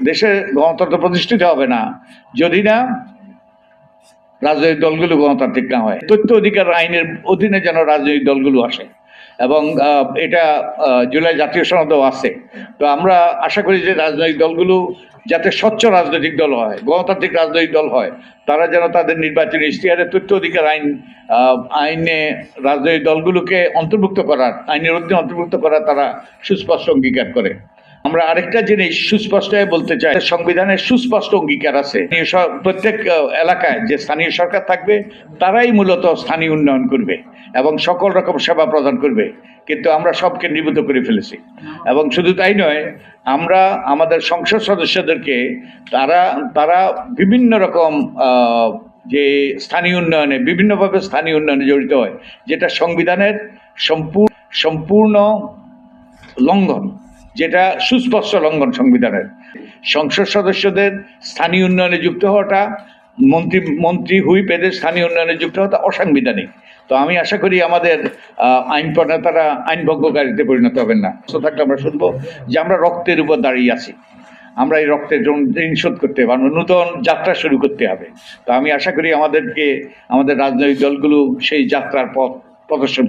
দেশে গণতন্ত্র প্রতিষ্ঠিত হবে না যদি না রাজনৈতিক দলগুলো গণতান্ত্রিক না হয়। তথ্য অধিকার আইনের অধীনে যেন রাজনৈতিক দলগুলো আসে এবং এটা জুলাই জাতীয় সনদেও আছে। তো আমরা আশা করি যে রাজনৈতিক দলগুলো যাতে স্বচ্ছ রাজনৈতিক দল হয়, গণতান্ত্রিক রাজনৈতিক দল হয়, তারা যেন তাদের নির্বাচনী ইশতেহারে তথ্য অধিকার আইনে রাজনৈতিক দলগুলোকে অন্তর্ভুক্ত করার, আইনের অধীনে অন্তর্ভুক্ত করার তারা সুস্পষ্ট অঙ্গীকার করে। আমরা আরেকটা জিনিস সুস্পষ্ট বলতে চাই, সংবিধানের সুস্পষ্ট অঙ্গীকার আছে প্রত্যেক এলাকায় যে স্থানীয় সরকার থাকবে তারাই মূলত স্থানীয় উন্নয়ন করবে এবং সকল রকম সেবা প্রদান করবে, কিন্তু আমরা সবকে নির্বুত করে ফেলেছি। এবং শুধু তাই নয়, আমরা আমাদের সংসদ সদস্যদেরকে তারা বিভিন্ন রকম যে স্থানীয় উন্নয়নে বিভিন্নভাবে স্থানীয় উন্নয়নে জড়িত হয়, যেটা সংবিধানের সম্পূর্ণ লঙ্ঘন, যেটা সুস্পষ্ট লঙ্ঘন সংবিধানের। সংসদ সদস্যদের স্থানীয় উন্নয়নে যুক্ত হওয়াটা, মন্ত্রী হুইপ এদের স্থানীয় উন্নয়নে যুক্ত হওয়াটা অসাংবিধানিক। তো আমি আশা করি আমাদের আইন প্রণেতারা আইন ভঙ্গকারীতে পরিণত হবেন না। থাকলে আমরা শুনবো যে আমরা রক্তের উপর দাঁড়িয়ে আছি, আমরা এই রক্তের ঋণ শোধ করতে হবে, নূতন যাত্রা শুরু করতে হবে। তো আমি আশা করি আমাদের রাজনৈতিক দলগুলো সেই যাত্রার পথ প্রদর্শন